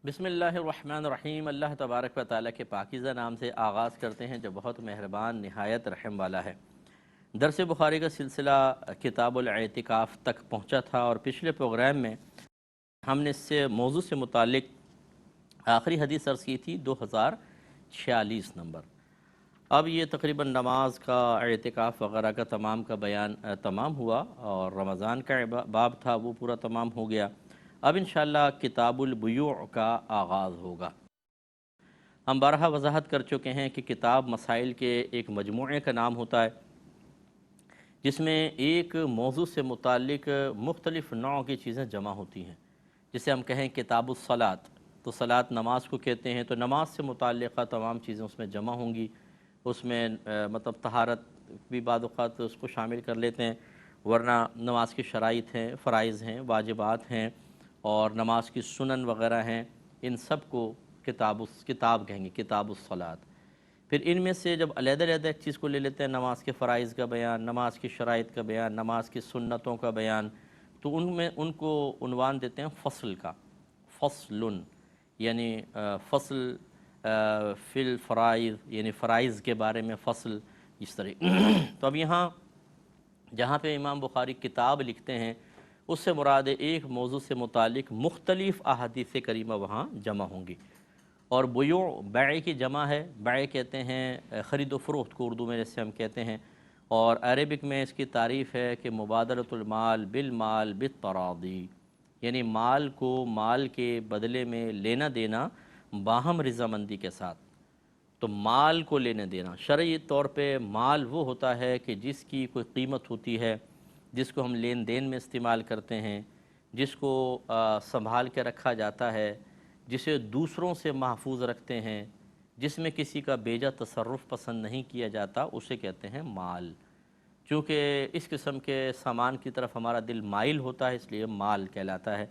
بسم اللہ الرحمن الرحیم۔ اللہ تبارک و تعالیٰ کے پاکیزہ نام سے آغاز کرتے ہیں جو بہت مہربان نہایت رحم والا ہے۔ درس بخاری کا سلسلہ کتاب الاعتکاف تک پہنچا تھا اور پچھلے پروگرام میں ہم نے اس سے موضوع سے متعلق آخری حدیث عرض کی تھی 2046 نمبر۔ اب یہ تقریباً نماز کا اعتکاف وغیرہ کا بیان تمام ہوا اور رمضان کا باب تھا وہ پورا تمام ہو گیا۔ اب انشاءاللہ کتاب البیوع کا آغاز ہوگا۔ ہم بارہا وضاحت کر چکے ہیں کہ کتاب مسائل کے ایک مجموعے کا نام ہوتا ہے جس میں ایک موضوع سے متعلق مختلف نوع کی چیزیں جمع ہوتی ہیں، جسے ہم کہیں کتاب الصلاۃ، تو صلاۃ نماز کو کہتے ہیں، تو نماز سے متعلقہ تمام چیزیں اس میں جمع ہوں گی۔ اس میں مطلب طہارت بھی بعض اوقات اس کو شامل کر لیتے ہیں، ورنہ نماز کی شرائط ہیں، فرائض ہیں، واجبات ہیں اور نماز کی سنن وغیرہ ہیں، ان سب کو کتاب کہیں گے، کتاب الصلاۃ۔ پھر ان میں سے جب علیحدہ علیحدہ ایک چیز کو لے لیتے ہیں، نماز کے فرائض کا بیان، نماز کی شرائط کا بیان، نماز کی سنتوں کا بیان، تو ان کو عنوان دیتے ہیں فصل کا، فصل، یعنی فصل فی الفرائض، یعنی فرائض کے بارے میں فصل، اس طرح۔ تو اب یہاں جہاں پہ امام بخاری کتاب لکھتے ہیں اس سے مراد ایک موضوع سے متعلق مختلف احادیث کریمہ وہاں جمع ہوں گی۔ اور بیوع بیع کی جمع ہے، بیع کہتے ہیں خرید و فروخت کو اردو میں جیسے ہم کہتے ہیں، اور عربک میں اس کی تعریف ہے کہ مبادلۃ المال بالمال بالتراضی، یعنی مال کو مال کے بدلے میں لینا دینا باہم رضامندی کے ساتھ۔ تو مال کو لینے دینا شرعی طور پہ مال وہ ہوتا ہے کہ جس کی کوئی قیمت ہوتی ہے، جس کو ہم لین دین میں استعمال کرتے ہیں، جس کو سنبھال کے رکھا جاتا ہے، جسے دوسروں سے محفوظ رکھتے ہیں، جس میں کسی کا بیجا تصرف پسند نہیں کیا جاتا، اسے کہتے ہیں مال۔ چونکہ اس قسم کے سامان کی طرف ہمارا دل مائل ہوتا ہے اس لیے مال کہلاتا ہے۔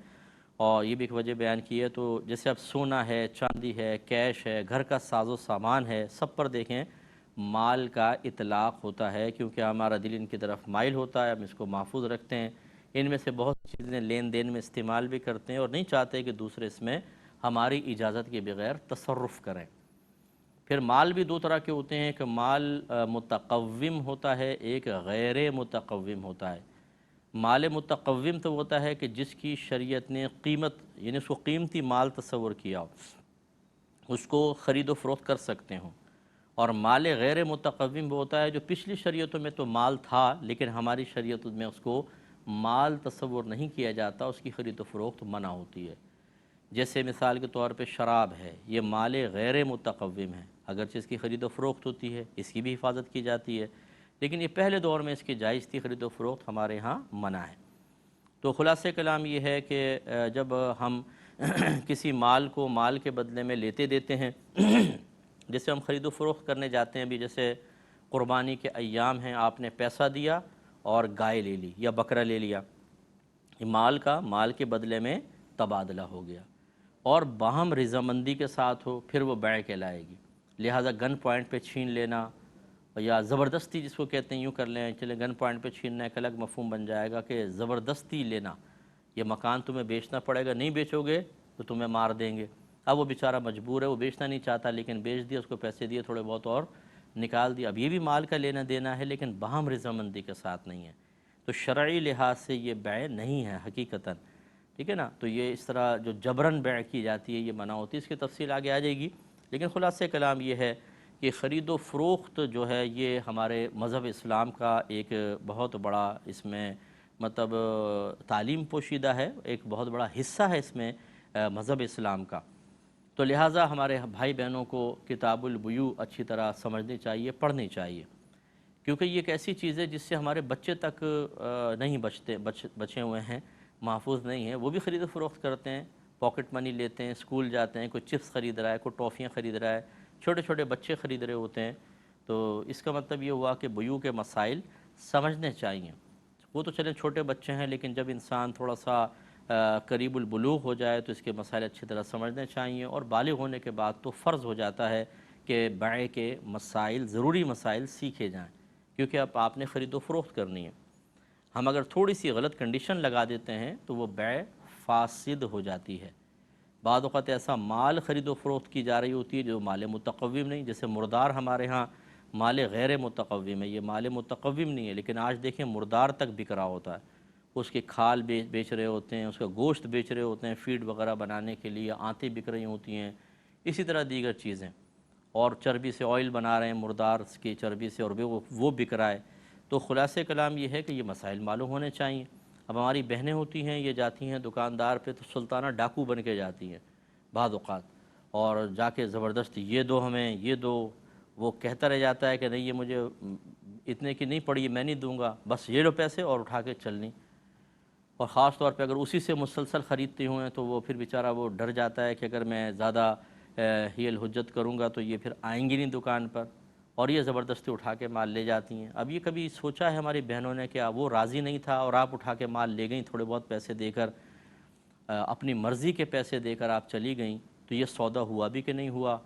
اور یہ بھی ایک وجہ بیان کی ہے، تو جیسے اب سونا ہے، چاندی ہے، کیش ہے، گھر کا ساز و سامان ہے، سب پر دیکھیں مال کا اطلاق ہوتا ہے، کیونکہ ہمارا دل ان کی طرف مائل ہوتا ہے، ہم اس کو محفوظ رکھتے ہیں، ان میں سے بہت چیزیں لین دین میں استعمال بھی کرتے ہیں اور نہیں چاہتے کہ دوسرے اس میں ہماری اجازت کے بغیر تصرف کریں۔ پھر مال بھی دو طرح کے ہوتے ہیں، کہ مال متقوم ہوتا ہے، ایک غیر متقوم ہوتا ہے۔ مال متقوم تو ہوتا ہے کہ جس کی شریعت نے قیمت، یعنی اس کو قیمتی مال تصور کیا ہو، اس کو خرید و فروخت کر سکتے ہوں۔ اور مال غیر متقوم وہ ہوتا ہے جو پچھلی شریعتوں میں تو مال تھا لیکن ہماری شریعت میں اس کو مال تصور نہیں کیا جاتا، اس کی خرید و فروخت منع ہوتی ہے۔ جیسے مثال کے طور پہ شراب ہے، یہ مال غیر متقوم ہے، اگرچہ اس کی خرید و فروخت ہوتی ہے، اس کی بھی حفاظت کی جاتی ہے، لیکن یہ پہلے دور میں اس کی جائز تھی، خرید و فروخت ہمارے ہاں منع ہے۔ تو خلاصہ کلام یہ ہے کہ جب ہم کسی مال کو مال کے بدلے میں لیتے دیتے ہیں، جیسے ہم خرید و فروخت کرنے جاتے ہیں بھی، جیسے قربانی کے ایام ہیں، آپ نے پیسہ دیا اور گائے لے لی یا بکرا لے لیا، مال کا مال کے بدلے میں تبادلہ ہو گیا اور باہم رضامندی کے ساتھ ہو، پھر وہ بیع کہلائے گی۔ لہٰذا گن پوائنٹ پہ چھین لینا یا زبردستی جس کو کہتے ہیں، یوں کر لیں چلیں گن پوائنٹ پہ چھیننا ایک الگ مفہوم بن جائے گا کہ زبردستی لینا، یہ مکان تمہیں بیچنا پڑے گا، نہیں بیچو گے تو تمہیں مار دیں گے۔ اب وہ بیچارہ مجبور ہے، وہ بیچنا نہیں چاہتا لیکن بیچ دیا، اس کو پیسے دیے تھوڑے بہت اور نکال دیا۔ اب یہ بھی مال کا لینا دینا ہے لیکن باہم رضامندی کے ساتھ نہیں ہے، تو شرعی لحاظ سے یہ بیع نہیں ہے حقیقتاً، ٹھیک ہے نا۔ تو یہ اس طرح جو جبراً بیع کی جاتی ہے یہ منع ہوتی ہے، اس کی تفصیل آگے آ جائے گی، لیکن خلاصہ کلام یہ ہے کہ خرید و فروخت جو ہے یہ ہمارے مذہب اسلام کا ایک بہت بڑا اس میں مطلب تعلیم پوشیدہ ہے، ایک بہت بڑا حصہ ہے اس میں مذہب اسلام کا۔ تو لہٰذا ہمارے بھائی بہنوں کو کتاب البیوع اچھی طرح سمجھنی چاہیے، پڑھنی چاہیے، کیونکہ یہ ایک ایسی چیز ہے جس سے ہمارے بچے تک نہیں بچے ہوئے ہیں، محفوظ نہیں ہیں، وہ بھی خرید و فروخت کرتے ہیں، پاکٹ منی لیتے ہیں، اسکول جاتے ہیں، کوئی چپس خرید رہا ہے، کوئی ٹافیاں خرید رہا ہے، چھوٹے چھوٹے بچے خرید رہے ہوتے ہیں۔ تو اس کا مطلب یہ ہوا کہ بیوع کے مسائل سمجھنے چاہیے۔ وہ تو چلیں چھوٹے بچے ہیں، لیکن جب انسان تھوڑا سا قریب البلوغ ہو جائے تو اس کے مسائل اچھی طرح سمجھنے چاہیے، اور بالغ ہونے کے بعد تو فرض ہو جاتا ہے کہ بیع کے مسائل، ضروری مسائل سیکھے جائیں، کیونکہ اب آپ نے خرید و فروخت کرنی ہے۔ ہم اگر تھوڑی سی غلط کنڈیشن لگا دیتے ہیں تو وہ بیع فاسد ہو جاتی ہے۔ بعض اوقات ایسا مال خرید و فروخت کی جا رہی ہوتی ہے جو مال متقوم نہیں، جیسے مردار ہمارے ہاں مال غیر متقوم ہے، یہ مال متقوم نہیں ہے، لیکن آج دیکھیں مردار تک بک رہا ہوتا ہے، اس کی کھال بیچ رہے ہوتے ہیں، اس کا گوشت بیچ رہے ہوتے ہیں فیڈ وغیرہ بنانے کے لیے، آنتیں بک رہی ہوتی ہیں، اسی طرح دیگر چیزیں، اور چربی سے آئل بنا رہے ہیں مردار کی چربی سے، اور وہ بک رہا ہے۔ تو خلاصہ کلام یہ ہے کہ یہ مسائل معلوم ہونے چاہیے۔ اب ہماری بہنیں ہوتی ہیں، یہ جاتی ہیں دکاندار پہ تو سلطانہ ڈاکو بن کے جاتی ہیں بعض اوقات، اور جا کے زبردست یہ دو ہمیں، یہ دو، وہ کہتا رہ جاتا ہے کہ نہیں یہ مجھے اتنے کی نہیں پڑی، میں نہیں دوں گا، بس یہ لو پیسے اور اٹھا کے چلنی۔ اور خاص طور پہ اگر اسی سے مسلسل خریدتے ہوئے تو وہ پھر بیچارہ وہ ڈر جاتا ہے کہ اگر میں زیادہ حیل حجت کروں گا تو یہ پھر آئیں گی نہیں دکان پر، اور یہ زبردستی اٹھا کے مال لے جاتی ہیں۔ اب یہ کبھی سوچا ہے ہماری بہنوں نے کہ وہ راضی نہیں تھا اور آپ اٹھا کے مال لے گئیں، تھوڑے بہت پیسے دے کر، اپنی مرضی کے پیسے دے کر آپ چلی گئیں، تو یہ سودا ہوا بھی کہ نہیں ہوا؟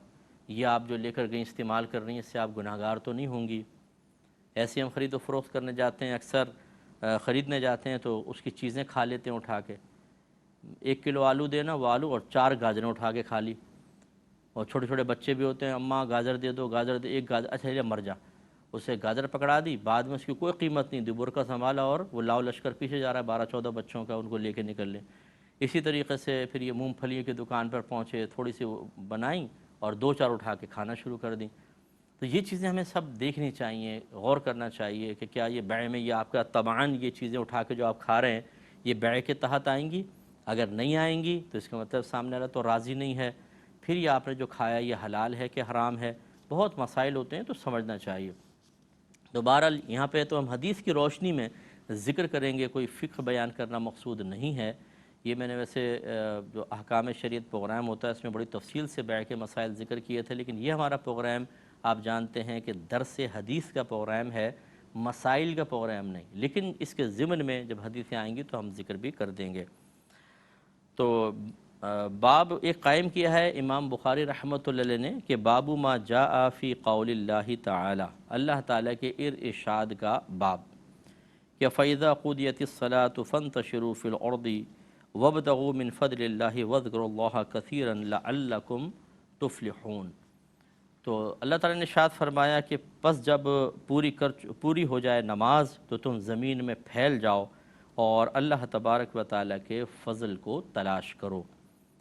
یہ آپ جو لے کر گئیں استعمال کر رہی ہیں، اس سے آپ گناہگار تو نہیں ہوں گی؟ ایسے ہم خرید و فروخت کرنے جاتے ہیں، اکثر خریدنے جاتے ہیں تو اس کی چیزیں کھا لیتے ہیں اٹھا کے، 1 کلو آلو دینا، وہ آلو اور 4 گاجریں اٹھا کے کھا لی، اور چھوٹے چھوٹے بچے بھی ہوتے ہیں، اماں گاجر دے دو، گاجر دے، ایک گاجر، اچھا یہ مر جا، اسے گاجر پکڑا دی، بعد میں اس کی کوئی قیمت نہیں دی، برقع سنبھالا اور وہ لاؤ لشکر پیچھے جا رہا ہے 12-14 بچوں کا، ان کو لے کے نکل لیں۔ اسی طریقے سے پھر یہ مونگ پھلی کی دکان پر پہنچے، تھوڑی سی بنائیں اور 2-4 اٹھا کے کھانا شروع کر دیں۔ تو یہ چیزیں ہمیں سب دیکھنی چاہیے، غور کرنا چاہیے کہ کیا یہ بیع میں، یہ آپ کا طبعاً یہ چیزیں اٹھا کے جو آپ کھا رہے ہیں یہ بیع کے تحت آئیں گی؟ اگر نہیں آئیں گی تو اس کا مطلب سامنے والا تو راضی نہیں ہے، پھر یہ آپ نے جو کھایا یہ حلال ہے کہ حرام ہے؟ بہت مسائل ہوتے ہیں تو سمجھنا چاہیے۔ تو بہرحال یہاں پہ تو ہم حدیث کی روشنی میں ذکر کریں گے، کوئی فقہ بیان کرنا مقصود نہیں ہے۔ یہ میں نے ویسے جو احکام شریعت پروگرام ہوتا ہے اس میں بڑی تفصیل سے بیع کے مسائل ذکر کیے تھے، لیکن یہ ہمارا پروگرام آپ جانتے ہیں کہ درس حدیث کا پروگرام ہے، مسائل کا پروگرام نہیں، لیکن اس کے ضمن میں جب حدیثیں آئیں گی تو ہم ذکر بھی کر دیں گے۔ تو باب ایک قائم کیا ہے امام بخاری رحمۃ اللہ علیہ نے کہ باب ما جاء فی قول اللہ تعالی، اللہ تعالیٰ کے ارشاد کا باب، کہ فَإِذَا قُضِيَتِ الصَّلَاةُ فَانتَشِرُوا فِي الْأَرْضِ وَابْتَغُوا مِنْ فَضْلِ اللَّهِ وَاذْكُرُوا اللَّهَ كَثِيرًا لَعَلَّكُمْ تُفْلِحُونَ۔ تو اللہ تعالیٰ نے ارشاد فرمایا کہ پس جب پوری ہو جائے نماز تو تم زمین میں پھیل جاؤ اور اللہ تبارک و تعالیٰ کے فضل کو تلاش کرو،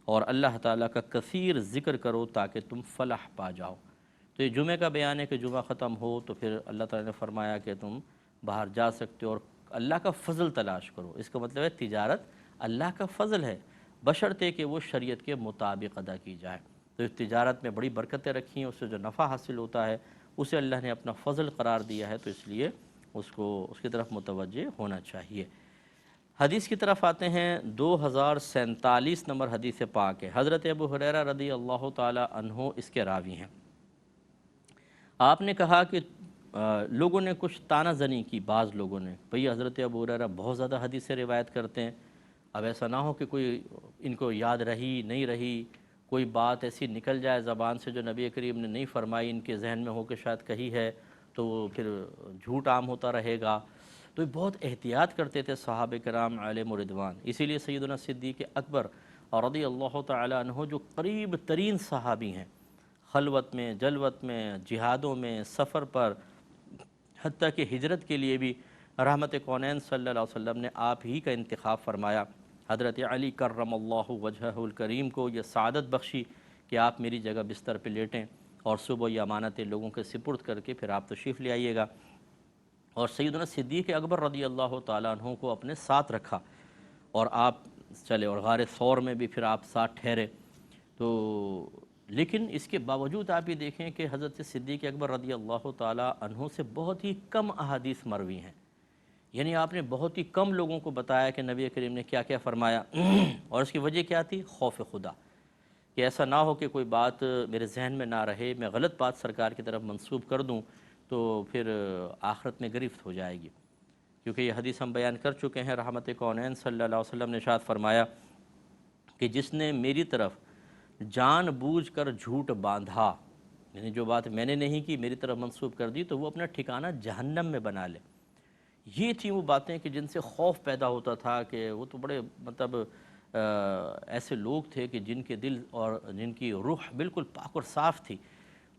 اور اللہ تعالیٰ کا کثیر ذکر کرو تاکہ تم فلاح پا جاؤ۔ تو یہ جمعہ کا بیان ہے کہ جمعہ ختم ہو تو پھر اللہ تعالیٰ نے فرمایا کہ تم باہر جا سکتے ہو اور اللہ کا فضل تلاش کرو۔ اس کا مطلب ہے تجارت اللہ کا فضل ہے، بشرطے کہ وہ شریعت کے مطابق ادا کی جائے۔ تو اس تجارت میں بڑی برکتیں رکھی ہیں، اس سے جو نفع حاصل ہوتا ہے اسے اللہ نے اپنا فضل قرار دیا ہے، تو اس لیے اس کی طرف متوجہ ہونا چاہیے۔ حدیث کی طرف آتے ہیں، 2047 نمبر حدیث پاک ہے، حضرت ابو ہریرہ رضی اللہ تعالی عنہ اس کے راوی ہیں۔ آپ نے کہا کہ لوگوں نے کچھ تانہ زنی کی، بعض لوگوں نے، بھئی حضرت ابو ہریرہ بہت زیادہ حدیثیں روایت کرتے ہیں، اب ایسا نہ ہو کہ کوئی ان کو یاد رہی نہیں رہی، کوئی بات ایسی نکل جائے زبان سے جو نبی کریم نے نہیں فرمائی، ان کے ذہن میں ہو کے شاید کہی ہے، تو وہ پھر جھوٹ عام ہوتا رہے گا۔ تو یہ بہت احتیاط کرتے تھے صحابہ کرام علیہم رضوان۔ اسی لیے سیدنا صدیق اکبر رضی اللہ تعالی عنہ جو قریب ترین صحابی ہیں، خلوت میں، جلوت میں، جہادوں میں، سفر پر، حتیٰ کہ ہجرت کے لیے بھی رحمت کونین صلی اللہ علیہ وسلم نے آپ ہی کا انتخاب فرمایا، حضرت علی کرم اللہ وجہہ الکریم کو یہ سعادت بخشی کہ آپ میری جگہ بستر پہ لیٹیں اور صبح یہ امانتیں لوگوں کے سپرد کر کے پھر آپ تشریف لے آئیے گا۔ اور سیدنا صدیق اکبر رضی اللہ تعالیٰ عنہ کو اپنے ساتھ رکھا اور آپ چلے، اور غار ثور میں بھی پھر آپ ساتھ ٹھہرے۔ تو لیکن اس کے باوجود آپ یہ دیکھیں کہ حضرت صدیق اکبر رضی اللہ تعالیٰ عنہ سے بہت ہی کم احادیث مروی ہیں، یعنی آپ نے بہت ہی کم لوگوں کو بتایا کہ نبی کریم نے کیا کیا فرمایا، اور اس کی وجہ کیا تھی؟ خوف خدا، کہ ایسا نہ ہو کہ کوئی بات میرے ذہن میں نہ رہے، میں غلط بات سرکار کی طرف منسوب کر دوں تو پھر آخرت میں گرفت ہو جائے گی۔ کیونکہ یہ حدیث ہم بیان کر چکے ہیں، رحمت کونین صلی اللہ علیہ وسلم نے ارشاد فرمایا کہ جس نے میری طرف جان بوجھ کر جھوٹ باندھا، یعنی جو بات میں نے نہیں کی میری طرف منسوب کر دی، تو وہ اپنا ٹھکانہ جہنم میں بنا لے۔ یہ تھیں وہ باتیں کہ جن سے خوف پیدا ہوتا تھا کہ وہ تو بڑے ایسے لوگ تھے کہ جن کے دل اور جن کی روح بالکل پاک اور صاف تھی،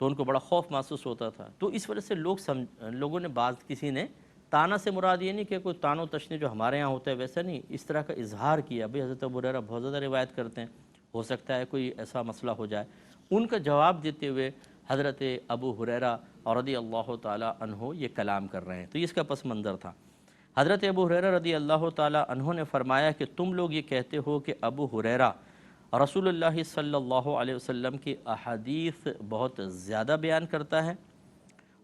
تو ان کو بڑا خوف محسوس ہوتا تھا۔ تو اس وجہ سے لوگوں نے کسی نے تانا سے مراد یہ نہیں کہ کوئی تان و تشنی جو ہمارے یہاں ہوتا ہے ویسا نہیں، اس طرح کا اظہار کیا۔ بھئی حضرت ابو ہریرہ بہت زیادہ روایت کرتے ہیں، ہو سکتا ہے کوئی ایسا مسئلہ ہو جائے۔ ان کا جواب دیتے ہوئے حضرت ابو ہریرہ رضی اللہ تعالیٰ عنہ یہ کلام کر رہے ہیں، تو اس کا پس منظر تھا۔ حضرت ابو ہریرہ رضی اللہ تعالیٰ عنہ نے فرمایا کہ تم لوگ یہ کہتے ہو کہ ابو ہریرہ رسول اللہ صلی اللہ علیہ وسلم کی احادیث بہت زیادہ بیان کرتا ہے،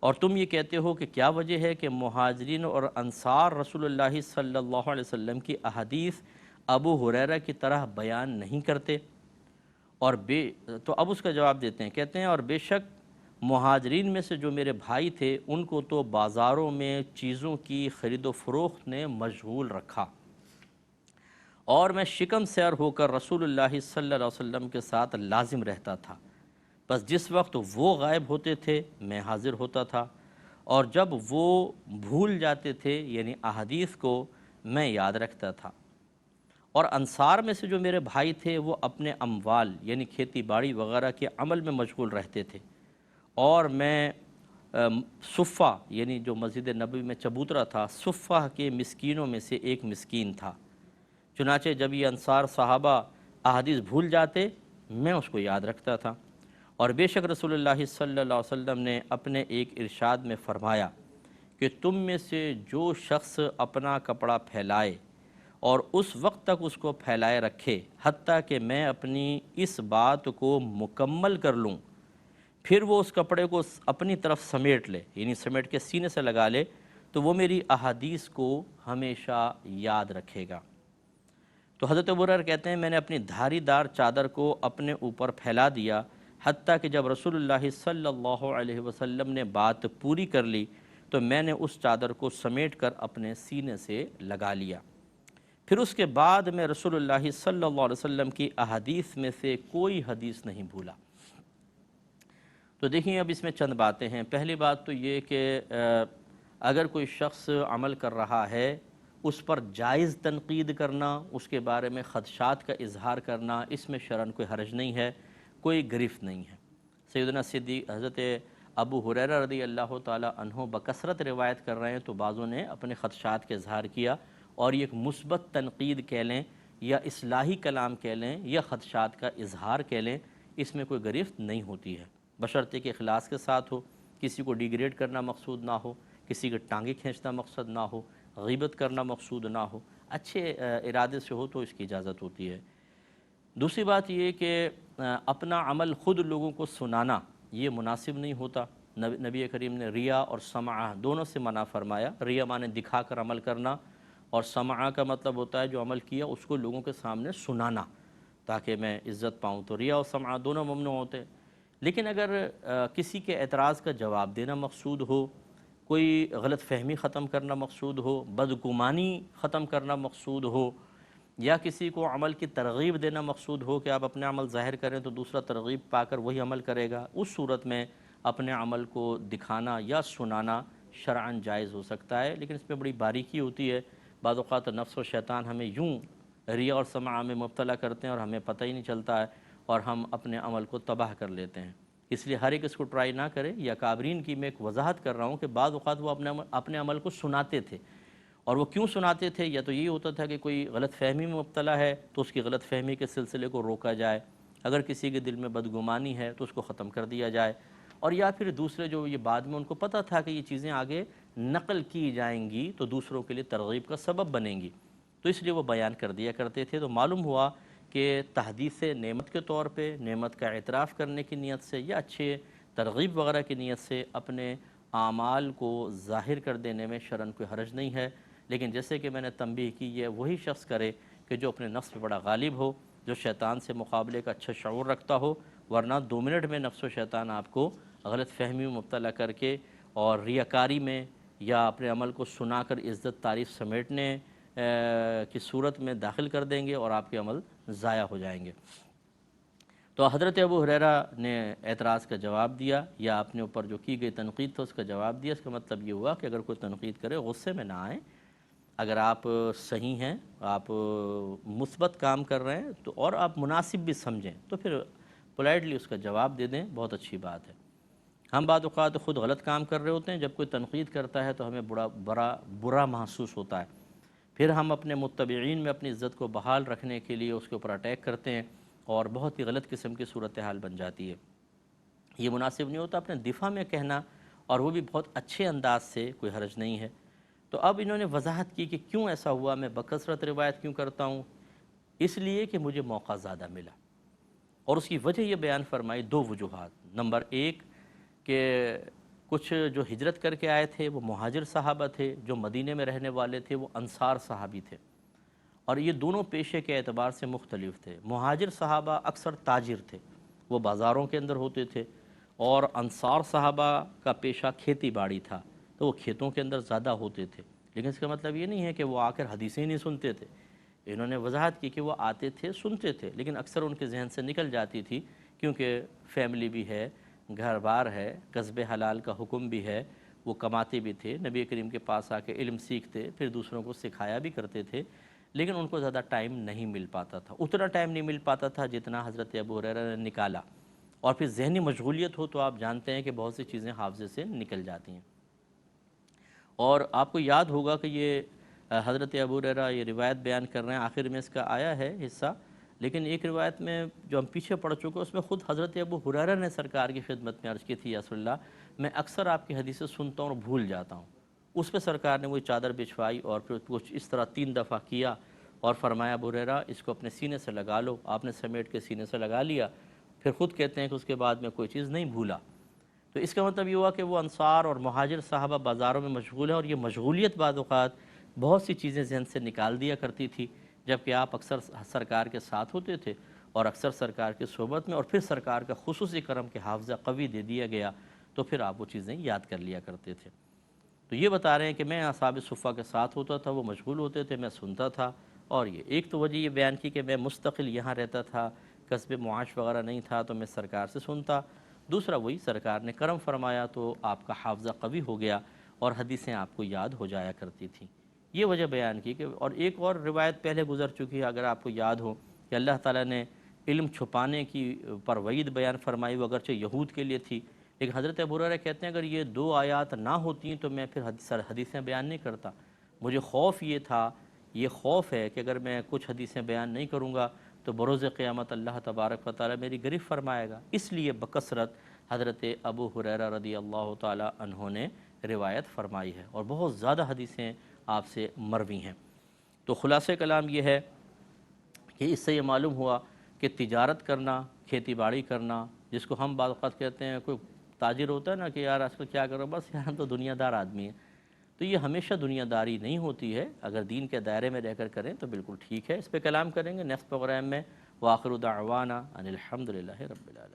اور تم یہ کہتے ہو کہ کیا وجہ ہے کہ مہاجرین اور انصار رسول اللہ صلی اللہ علیہ وسلم کی احادیث ابو ہریرہ کی طرح بیان نہیں کرتے؟ تو اب اس کا جواب دیتے ہیں، کہتے ہیں اور بے شک مہاجرین میں سے جو میرے بھائی تھے ان کو تو بازاروں میں چیزوں کی خرید و فروخت نے مشغول رکھا، اور میں شکم سیر ہو کر رسول اللہ صلی اللہ علیہ وسلم کے ساتھ لازم رہتا تھا، بس جس وقت وہ غائب ہوتے تھے میں حاضر ہوتا تھا، اور جب وہ بھول جاتے تھے یعنی احادیث کو میں یاد رکھتا تھا۔ اور انصار میں سے جو میرے بھائی تھے وہ اپنے اموال یعنی کھیتی باڑی وغیرہ کے عمل میں مشغول رہتے تھے، اور میں صفہ یعنی جو مسجد نبوی میں چبوترا تھا، صفہ کے مسکینوں میں سے ایک مسکین تھا۔ چنانچہ جب یہ انصار صحابہ احادیث بھول جاتے میں اس کو یاد رکھتا تھا۔ اور بے شک رسول اللہ صلی اللہ علیہ وسلم نے اپنے ایک ارشاد میں فرمایا کہ تم میں سے جو شخص اپنا کپڑا پھیلائے اور اس وقت تک اس کو پھیلائے رکھے حتیٰ کہ میں اپنی اس بات کو مکمل کر لوں، پھر وہ اس کپڑے کو اپنی طرف سمیٹ لے یعنی سمیٹ کے سینے سے لگا لے، تو وہ میری احادیث کو ہمیشہ یاد رکھے گا۔ تو حضرت ابو ہریرہ کہتے ہیں میں نے اپنی دھاری دار چادر کو اپنے اوپر پھیلا دیا، حتیٰ کہ جب رسول اللہ صلی اللہ علیہ وسلم نے بات پوری کر لی تو میں نے اس چادر کو سمیٹ کر اپنے سینے سے لگا لیا، پھر اس کے بعد میں رسول اللہ صلی اللہ علیہ وسلم کی احادیث میں سے کوئی حدیث نہیں بھولا۔ تو دیکھیں اب اس میں چند باتیں ہیں۔ پہلی بات تو یہ کہ اگر کوئی شخص عمل کر رہا ہے اس پر جائز تنقید کرنا، اس کے بارے میں خدشات کا اظہار کرنا، اس میں شرعاً کوئی حرج نہیں ہے، کوئی گرفت نہیں ہے۔ سیدنا صدیق حضرت ابو ہریرہ رضی اللہ تعالیٰ عنہ بکثرت روایت کر رہے ہیں، تو بعضوں نے اپنے خدشات کا اظہار کیا، اور یہ ایک مثبت تنقید کہہ لیں یا اصلاحی کلام کہہ لیں یا خدشات کا اظہار کہہ لیں، اس میں کوئی گرفت نہیں ہوتی ہے، بشرطے کہ اخلاص کے ساتھ ہو، کسی کو ڈیگریڈ کرنا مقصود نہ ہو، کسی کے ٹانگیں کھینچنا مقصد نہ ہو، غیبت کرنا مقصود نہ ہو، اچھے ارادے سے ہو تو اس کی اجازت ہوتی ہے۔ دوسری بات یہ کہ اپنا عمل خود لوگوں کو سنانا یہ مناسب نہیں ہوتا۔ نبی کریم نے ریا اور سمعہ دونوں سے منع فرمایا۔ ریا مانے دکھا کر عمل کرنا، اور سمعہ کا مطلب ہوتا ہے جو عمل کیا اس کو لوگوں کے سامنے سنانا تاکہ میں عزت پاؤں، تو ریا اور سمعہ دونوں ممنوع ہوتے ہیں۔ لیکن اگر کسی کے اعتراض کا جواب دینا مقصود ہو، کوئی غلط فہمی ختم کرنا مقصود ہو، بدگمانی ختم کرنا مقصود ہو، یا کسی کو عمل کی ترغیب دینا مقصود ہو کہ آپ اپنے عمل ظاہر کریں تو دوسرا ترغیب پا کر وہی عمل کرے گا، اس صورت میں اپنے عمل کو دکھانا یا سنانا شرعاً جائز ہو سکتا ہے۔ لیکن اس میں بڑی باریکی ہوتی ہے، بعض اوقات نفس و شیطان ہمیں یوں ریا اور سمعہ میں مبتلا کرتے ہیں اور ہمیں پتہ ہی نہیں چلتا ہے، اور ہم اپنے عمل کو تباہ کر لیتے ہیں۔ اس لیے ہر ایک اس کو ٹرائی نہ کرے۔ یا کابرین کی میں ایک وضاحت کر رہا ہوں کہ بعض اوقات وہ اپنے عمل کو سناتے تھے، اور وہ کیوں سناتے تھے؟ یا تو یہ ہوتا تھا کہ کوئی غلط فہمی میں مبتلا ہے تو اس کی غلط فہمی کے سلسلے کو روکا جائے، اگر کسی کے دل میں بدگمانی ہے تو اس کو ختم کر دیا جائے، اور یا پھر دوسرے جو یہ بعد میں ان کو پتہ تھا کہ یہ چیزیں آگے نقل کی جائیں گی تو دوسروں کے لیے ترغیب کا سبب بنیں گی، تو اس لیے وہ بیان کر دیا کرتے تھے۔ تو معلوم ہوا کہ تحدیث نعمت کے طور پہ، نعمت کا اعتراف کرنے کی نیت سے یا اچھے ترغیب وغیرہ کی نیت سے اپنے اعمال کو ظاہر کر دینے میں شرعاً کوئی حرج نہیں ہے۔ لیکن جیسے کہ میں نے تنبیہ کی، یہ وہی شخص کرے کہ جو اپنے نفس پہ بڑا غالب ہو، جو شیطان سے مقابلے کا اچھا شعور رکھتا ہو، ورنہ 2 منٹ میں نفس و شیطان آپ کو غلط فہمی میں مبتلا کر کے اور ریاکاری میں یا اپنے عمل کو سنا کر عزت تعریف سمیٹنے کی صورت میں داخل کر دیں گے اور آپ کے عمل ضائع ہو جائیں گے۔ تو حضرت ابو ہریرہ نے اعتراض کا جواب دیا، یا اپنے اوپر جو کی گئی تنقید تھا اس کا جواب دیا۔ اس کا مطلب یہ ہوا کہ اگر کوئی تنقید کرے غصے میں نہ آئیں، اگر آپ صحیح ہیں، آپ مثبت کام کر رہے ہیں تو، اور آپ مناسب بھی سمجھیں تو پھر پولائٹلی اس کا جواب دے دیں، بہت اچھی بات ہے۔ ہم بعض اوقات خود غلط کام کر رہے ہوتے ہیں، جب کوئی تنقید کرتا ہے تو ہمیں برا محسوس ہوتا ہے، پھر ہم اپنے متبعین میں اپنی عزت کو بحال رکھنے کے لیے اس کے اوپر اٹیک کرتے ہیں، اور بہت ہی غلط قسم کی صورتحال بن جاتی ہے۔ یہ مناسب نہیں ہوتا اپنے دفاع میں کہنا، اور وہ بھی بہت اچھے انداز سے، کوئی حرج نہیں ہے۔ تو اب انہوں نے وضاحت کی کہ کیوں ایسا ہوا، میں بکثرت روایت کیوں کرتا ہوں، اس لیے کہ مجھے موقع زیادہ ملا، اور اس کی وجہ یہ بیان فرمائی، دو وجوہات۔ نمبر ایک کہ کچھ جو ہجرت کر کے آئے تھے وہ مہاجر صحابہ تھے، جو مدینے میں رہنے والے تھے وہ انصار صحابی تھے، اور یہ دونوں پیشے کے اعتبار سے مختلف تھے۔ مہاجر صحابہ اکثر تاجر تھے، وہ بازاروں کے اندر ہوتے تھے، اور انصار صحابہ کا پیشہ کھیتی باڑی تھا، تو وہ کھیتوں کے اندر زیادہ ہوتے تھے۔ لیکن اس کا مطلب یہ نہیں ہے کہ وہ آ کر حدیثیں نہیں سنتے تھے۔ انہوں نے وضاحت کی کہ وہ آتے تھے، سنتے تھے، لیکن اکثر ان کے ذہن سے نکل جاتی تھی، کیونکہ فیملی بھی ہے، گھر بار ہے، کسب حلال کا حکم بھی ہے، وہ کماتے بھی تھے، نبی کریم کے پاس آ کے علم سیکھتے، پھر دوسروں کو سکھایا بھی کرتے تھے، لیکن ان کو زیادہ ٹائم نہیں مل پاتا تھا، اتنا ٹائم نہیں مل پاتا تھا جتنا حضرت ابو ہریرہ نے نکالا، اور پھر ذہنی مشغولیت ہو تو آپ جانتے ہیں کہ بہت سی چیزیں حافظے سے نکل جاتی ہیں۔ اور آپ کو یاد ہوگا کہ یہ حضرت ابو ہریرہ یہ روایت بیان کر رہے ہیں، آخر میں اس کا آیا ہے حصہ، لیکن ایک روایت میں جو ہم پیچھے پڑھ چکے اس میں خود حضرت ابو ہریرہ نے سرکار کی خدمت میں عرض کی تھی، یا رسول اللہ میں اکثر آپ کی حدیثیں سنتا ہوں اور بھول جاتا ہوں۔ اس پہ سرکار نے وہی چادر بچھوائی اور پھر کچھ اس طرح 3 دفعہ کیا، اور فرمایا ابو ہریرہ اس کو اپنے سینے سے لگا لو، آپ نے سمیٹ کے سینے سے لگا لیا، پھر خود کہتے ہیں کہ اس کے بعد میں کوئی چیز نہیں بھولا۔ تو اس کا مطلب یہ ہوا کہ وہ انصار اور مہاجر صحابہ بازاروں میں مشغول ہیں، اور یہ مشغولیت بعض اوقات بہت سی چیزیں ذہن سے نکال دیا کرتی تھی، جبکہ آپ اکثر سرکار کے ساتھ ہوتے تھے، اور اکثر سرکار کی صحبت میں، اور پھر سرکار کا خصوصی کرم کے حافظہ قوی دے دیا گیا، تو پھر آپ وہ چیزیں یاد کر لیا کرتے تھے۔ تو یہ بتا رہے ہیں کہ میں اصحاب صفہ کے ساتھ ہوتا تھا، وہ مشغول ہوتے تھے، میں سنتا تھا، اور یہ ایک تو وجہ یہ بیان کی کہ میں مستقل یہاں رہتا تھا، کسب معاش وغیرہ نہیں تھا، تو میں سرکار سے سنتا۔ دوسرا وہی سرکار نے کرم فرمایا تو آپ کا حافظہ قوی ہو گیا، اور حدیثیں آپ کو یاد ہو جایا کرتی تھیں۔ یہ وجہ بیان کی کہ، اور ایک اور روایت پہلے گزر چکی ہے اگر آپ کو یاد ہو، کہ اللہ تعالیٰ نے علم چھپانے کی پر وعید بیان فرمائی، وہ اگرچہ یہود کے لیے تھی، لیکن حضرت ابو ہریرہ کہتے ہیں اگر یہ 2 آیات نہ ہوتی تو میں پھر حدیثیں بیان نہیں کرتا۔ مجھے خوف یہ تھا، یہ خوف ہے کہ اگر میں کچھ حدیثیں بیان نہیں کروں گا تو بروز قیامت اللہ تبارک و تعالیٰ میری گرفت فرمائے گا، اس لیے بکثرت حضرت ابو ہریرہ رضی اللہ تعالیٰ عنہ نے روایت فرمائی ہے، اور بہت زیادہ حدیثیں آپ سے مروی ہیں۔ تو خلاصہ کلام یہ ہے کہ اس سے یہ معلوم ہوا کہ تجارت کرنا، کھیتی باڑی کرنا، جس کو ہم بعض اوقات کہتے ہیں، کوئی تاجر ہوتا ہے نا کہ یار آج کل کیا کرو، بس یار ہم تو دنیا دار آدمی ہیں، تو یہ ہمیشہ دنیا داری نہیں ہوتی ہے، اگر دین کے دائرے میں رہ کر کریں تو بالکل ٹھیک ہے۔ اس پہ کلام کریں گے نیکسٹ پروگرام میں۔ وآخر دعوانا ان الحمد للہ رب العالمین۔